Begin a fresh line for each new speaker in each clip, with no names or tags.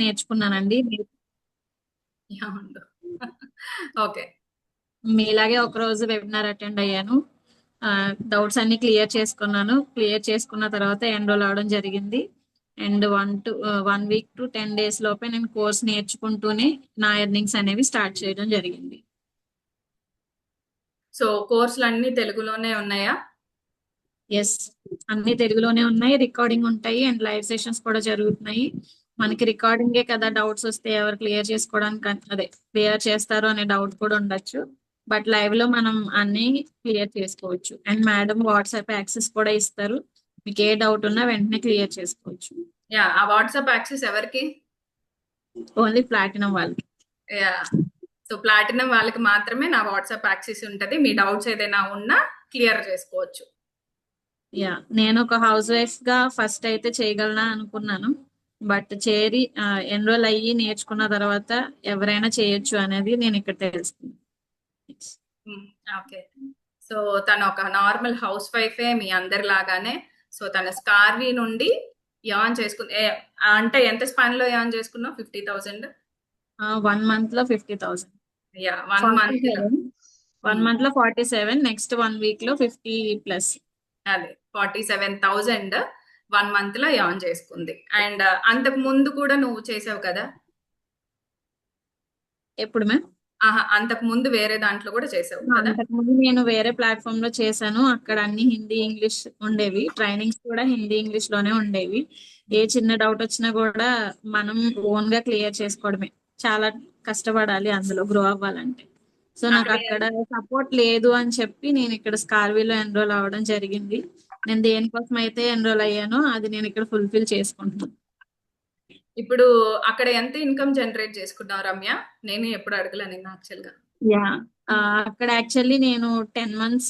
నేర్చుకున్నానండి.
యాహ్! ఉండు. ఓకే.
మీలాగే ఒకరోజు వెబినార్ అటెండ్ అయ్యాను. డౌట్స్ అన్ని క్లియర్ చేసుకున్నాను. క్లియర్ చేసుకున్న తర్వాత ఎన్రోల్ అవ్వడం జరిగింది. అండ్ 1 వీక్ టు 10 డేస్ లోపే నేను కోర్స్ నేర్చుకుంటూనే నా ఎర్నింగ్స్ అనేవి స్టార్ట్ చేయడం జరిగింది.
సో, కోర్సులన్నీ తెలుగులోనే ఉన్నాయా?
ఎస్, అన్ని తెలుగులోనే ఉన్నాయి. రికార్డింగ్ ఉంటాయి అండ్ లైవ్ సెషన్స్ కూడా జరుగుతున్నాయి. మనకి రికార్డింగే కదా, డౌట్స్ వస్తే ఎవరు క్లియర్ చేసుకోవడానికి అదే క్లియర్ చేస్తారు అనే డౌట్ కూడా ఉండొచ్చు. బట్ లైవ్ లో మనం అన్ని క్లియర్ చేసుకోవచ్చు. అండ్ మేడం వాట్సాప్ యాక్సెస్ కూడా ఇస్తారు. మీకు ఏ డౌట్ ఉన్నా వెంటనే క్లియర్ చేసుకోవచ్చు.
యాహ్! ఆ వాట్సాప్ యాక్సెస్ ఎవరికి?
ఓన్లీ ప్లాటినం వాళ్ళకి.
యాహ్! సో, ప్లాటినం వాళ్ళకి మాత్రమే నా వాట్సాప్ యాక్సెస్ ఉంటది. మీ డౌట్స్ ఏదైనా ఉన్నా క్లియర్ చేసుకోవచ్చు.
యా, నేను ఒక హౌస్ వైఫ్ గా ఫస్ట్ అయితే చేయగలనా అనుకున్నాను. బట్ చేరి ఎన్రోల్ అయ్యి నేర్చుకున్న తర్వాత ఎవరైనా చేయొచ్చు అనేది నేను ఇక్కడ తెలుసుకున్నాను.
హ్మ్. ఓకే. సో, తను ఒక నార్మల్ హౌస్ వైఫే మీ అందరిలాగానే. సో, తన స్కార్వీ నుండి ఎర్న్ చేసుకుంది. అంటే ఎంత స్పాన్‌లో ఎర్న్ చేసుకున్నావు? 50,000.
1 మంత్ లో 50,000.
యాహ్! 1
ఫార్టీ
మంత్‌లో.
సెవెన్ వన్
హ్మ్.
మంత్ లో 47, నెక్స్ట్ 1 వీక్ లో 50+.
అదే 47,000 1 మంత్‌లో ఎర్న్ చేసుకుంది. అండ్ అంతకు ముందు కూడా నువ్వు చేసావు కదా!
ఎప్పుడు మ్యామ్?
ఆహా! అంతకు ముందు వేరే దాంట్లో కూడా చేసావు కదా!
అంతకుముందు నేను వేరే ప్లాట్ఫామ్ లో చేశాను. అక్కడ అన్ని హిందీ ఇంగ్లీష్ ఉండేవి. ట్రైనింగ్స్ కూడా హిందీ ఇంగ్లీష్ లోనే ఉండేవి. ఏ చిన్న డౌట్ వచ్చినా కూడా మనం ఓన్ గా క్లియర్ చేసుకోవడమే. చాలా కష్టపడాలి అందులో గ్రో అవ్వాలంటే. సో నాకు
అక్కడ
అక్కడ సపోర్ట్ లేదు అని చెప్పి నేను ఇక్కడ స్కార్వీలో ఎన్రోల్ అవ్వడం జరిగింది. నేను దేనికోసం అయితే ఎన్రోల్ అయ్యానో అది నేను ఇక్కడ ఫుల్ఫిల్ చేసుకుంటున్నాను.
ఇప్పుడు అక్కడ ఎంత ఇన్‌కమ్ జనరేట్ చేసుకున్నావు రమ్య? నేను ఎప్పుడు అడగలే నిన్ను యాక్చువల్‌గా.
యా, అక్కడ యాక్చువల్లీ నేను 10 months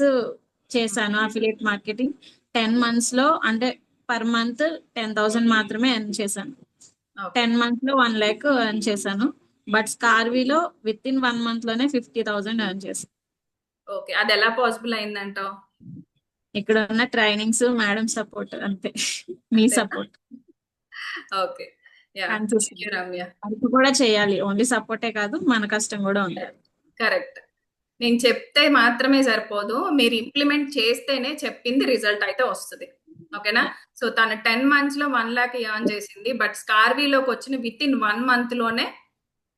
చేశాను అఫిలియేట్ మార్కెటింగ్. 10 months లో అంటే పర్ మంత్ 10,000 మాత్రమే ఎర్న్ చేశాను.
ఓకే.
10 months లో 1 lakh ఎర్న్ చేశాను. బట్ స్కార్వీలో విత్ ఇన్ 1 month లోనే 50,000 ఎర్న్ చేశాను.
ఓకే. అదెలా పాసిబుల్ అయిందంటావు?
ఇక్కడ ఉన్న ట్రైనింగ్స్, మేడం సపోర్ట్ అంతే. మీ
అంతేనా?
Support
okay. Yeah! Thank you
consistent.
Ramya.
అది కూడా చేయాలి. ఓన్లీ సపోర్టే కాదు, మన కష్టం కూడా ఉండాలి.
కరెక్ట్. నేను చెప్తే మాత్రమే సరిపోదు. మీరు ఇంప్లిమెంట్ చేస్తేనే చెప్పింది రిజల్ట్ అయితే వస్తది. ఓకేనా? సో, తను 10 మంత్స్‌లో 1,00,000 ఎర్న్ చేసింది. బట్ స్కార్వీలోకొచ్చిన వితిన్ 1 మంత్‌లోనే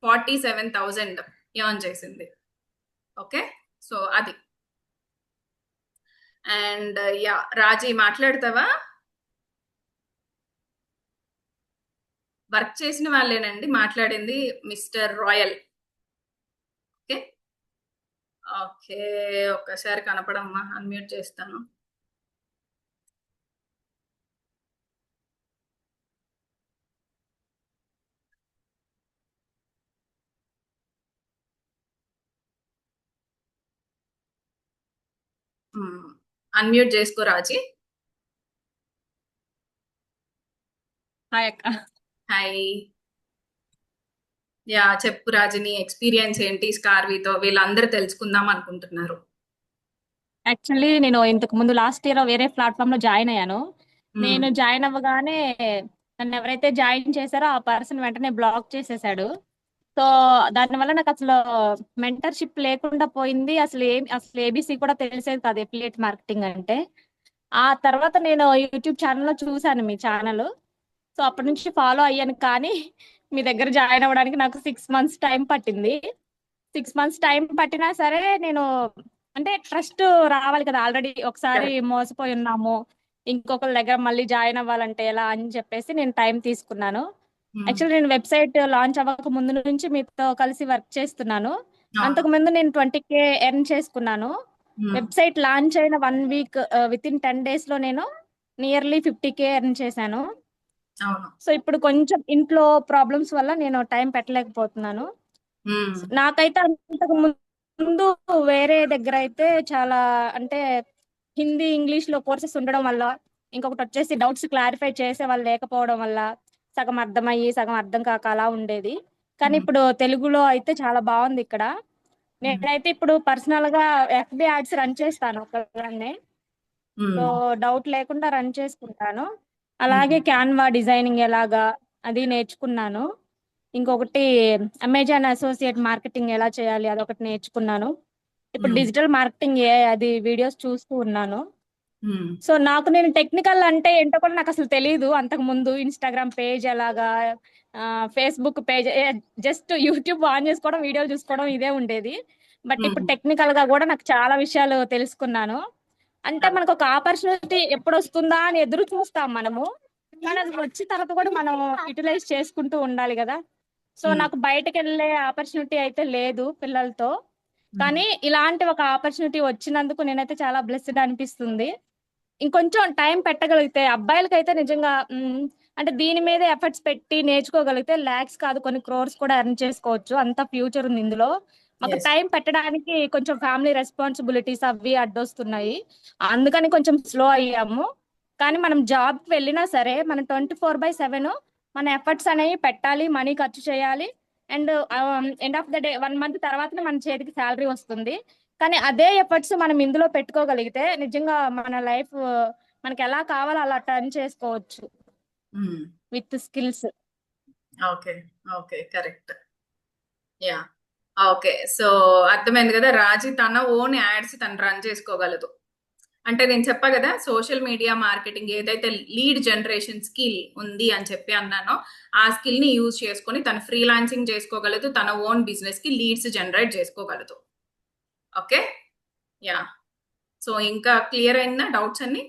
47,000 ఎర్న్ చేసింది. ఓకే. సో, అది. And yeah! రాజీ మాట్లాడతావా? వర్క్ చేసిన వాళ్ళేనండి మాట్లాడింది. Mister Royal. ఓకే. ఓకే. ఒక్కసారి కనపడమ్మా. అన్‌మ్యూట్ చేస్తాను. హ్మ్. అన్‌మ్యూట్ చేసుకో రాజీ.
హాయ్ అక్క.
హాయ్. యాహ్! చెప్పు రాజీ నీ ఎక్స్‌పీరియన్స్ ఏంటి స్కార్వీతో? వీళ్ళందరూ తెలుసుకుందాం అనుకుంటున్నారు.
యాక్చువల్లీ నేను ఇంతకు ముందు లాస్ట్ ఇయర్ వేరే ప్లాట్ఫామ్ లో జాయిన్ అయ్యాను.
హ్మ్.
నేను జాయిన్ అవ్వగానే నన్ను ఎవరైతే జాయిన్ చేశారో ఆ పర్సన్ వెంటనే బ్లాక్ చేసేసాడు. సో దానివల్ల నాకు అసలు మెంటర్షిప్ లేకుండా పోయింది. అసలు ఏబిసి కూడా తెలిసేది కాదు ఎఫిలియేట్ మార్కెటింగ్ అంటే. ఆ తర్వాత నేను యూట్యూబ్ ఛానల్లో చూశాను మీ ఛానల్. సో అప్పటి నుంచి ఫాలో అయ్యాను. కానీ మీ దగ్గర జాయిన్ అవ్వడానికి నాకు 6 months టైం పట్టింది. 6 months టైం పట్టినా సరే నేను అంటే ట్రస్ట్ రావాలి కదా, ఆల్రెడీ ఒకసారి
కరెక్ట్.
మోసపోయి ఉన్నాము, ఇంకొకరి దగ్గర మళ్ళీ జాయిన్ అవ్వాలంటే ఎలా అని చెప్పేసి నేను టైం తీసుకున్నాను.
హ్మ్.
యాక్చువల్లీ నేను వెబ్సైట్ లాంచ్ అవ్వక ముందు నుంచి మీతో కలిసి వర్క్ చేస్తున్నాను.
అవును.
అంతకు ముందు నేను 20K ఎర్న్ చేసుకున్నాను.
హ్మ్.
వెబ్సైట్ లాంచ్ అయిన 1 వీక్ విత్ ఇన్ 10 days లో నేను నియర్లీ 50K ఎర్న్ చేశాను.
అవును.
సో ఇప్పుడు కొంచెం ఇంట్లో ప్రాబ్లమ్స్ వల్ల నేను టైం పెట్టలేకపోతున్నాను.
హ్మ్.
నాకైతే అంతకు ముందు వేరే దగ్గర అయితే చాలా అంటే హిందీ ఇంగ్లీష్ లో కోర్సెస్ ఉండడం వల్ల, ఇంకొకటి వచ్చేసి డౌట్స్ క్లారిఫై చేసే వాళ్ళు లేకపోవడం వల్ల సగం అర్థమయ్యి సగం అర్థం కాక అలా ఉండేది. కానీ
హ్మ్.
ఇప్పుడు తెలుగులో అయితే చాలా బాగుంది ఇక్కడ.
హ్మ్.
నేనైతే ఇప్పుడు పర్సనల్ గా ఎఫ్బి యాడ్స్ రన్ చేస్తాను ఒకదాన్నే. సో
హ్మ్.
డౌట్ లేకుండా రన్ చేసుకుంటాను.
హ్మ్.
అలాగే క్యాన్వా డిజైనింగ్ ఎలాగా అది నేర్చుకున్నాను. ఇంకొకటి అమెజాన్ అసోసియేట్ మార్కెటింగ్ ఎలా చేయాలి అదొకటి నేర్చుకున్నాను. ఇప్పుడు
మ్మ్.
డిజిటల్ మార్కెటింగ్ అది వీడియోస్ చూస్తూ ఉన్నాను.
మ్మ్.
సో నాకు నేను టెక్నికల్ అంటే ఏంటో కూడా నాకు అసలు తెలియదు అంతకు ముందు. ఇన్స్టాగ్రామ్ పేజ్ ఎలాగా, Facebook page, just YouTube on చేసుకోవడం, వీడియోలు చూసుకోవడం ఇదే ఉండేది. బట్ ఇప్పుడు
మ్మ్.
టెక్నికల్ గా కూడా నాకు చాలా విషయాలు తెలుసుకున్నాను. అంటే మనకు ఒక ఆపర్చునిటీ ఎప్పుడు వస్తుందా అని ఎదురు చూస్తాం మనము, కానీ అది వచ్చిన తర్వాత కూడా మనం యూటిలైజ్ చేసుకుంటూ ఉండాలి కదా. సో
మ్మ్.
నాకు బయటకు వెళ్ళే ఆపర్చునిటీ అయితే లేదు పిల్లలతో,
మ్మ్.
కానీ ఇలాంటి ఒక ఆపర్చునిటీ వచ్చినందుకు నేనైతే చాలా బ్లెస్డ్ అనిపిస్తుంది. ఇంకొంచెం టైం పెట్టగలిగితే అబ్బాయిలకైతే నిజంగా అంటే దీని మీద ఎఫర్ట్స్ పెట్టి నేర్చుకోగలిగితే లాక్స్ కాదు కొన్ని క్రోర్స్ కూడా ఎర్న్ చేసుకోవచ్చు. అంత ఫ్యూచర్ ఉంది ఇందులో. మాకు
Yes.
టైం పెట్టడానికి కొంచెం ఫ్యామిలీ రెస్పాన్సిబిలిటీస్ అవి అడ్డొస్తున్నాయి, అందుకని కొంచెం స్లో అయ్యాము. కానీ మనం జాబ్ కి వెళ్ళినా సరే మనం 24/7 మన ఎఫర్ట్స్ అనేవి పెట్టాలి, మనీ ఖర్చు చేయాలి. And end of the day 1 month తర్వాతనే మన చేతికి శాలరీ వస్తుంది. కానీ అదే ఎఫర్ట్స్ మనం ఇందులో పెట్టుకోగలిగితే నిజంగా మన లైఫ్ మనకి ఎలా కావాలో అలా టర్న్ చేసుకోవచ్చు
మ్మ్.
With skills.
Okay. Okay, correct. Yeah. Okay, so అర్థమైంది కదా. రాజీ తన ఓన్ యాడ్స్ తను రన్ చేసుకోగలదు. అంటే నేను చెప్పా కదా, సోషల్ మీడియా మార్కెటింగ్ ఏదైతే లీడ్ జనరేషన్ స్కిల్ ఉంది అని చెప్పి అన్నానో, ఆ స్కిల్ ని యూజ్ చేసుకొని తను ఫ్రీలాన్సింగ్ చేసుకోగలదు, తన ఓన్ బిజినెస్ కి లీడ్స్ జనరేట్ చేసుకోగలదు. ఓకే. యా. సో ఇంకా క్లియర్ అయిందా డౌట్స్ అన్ని?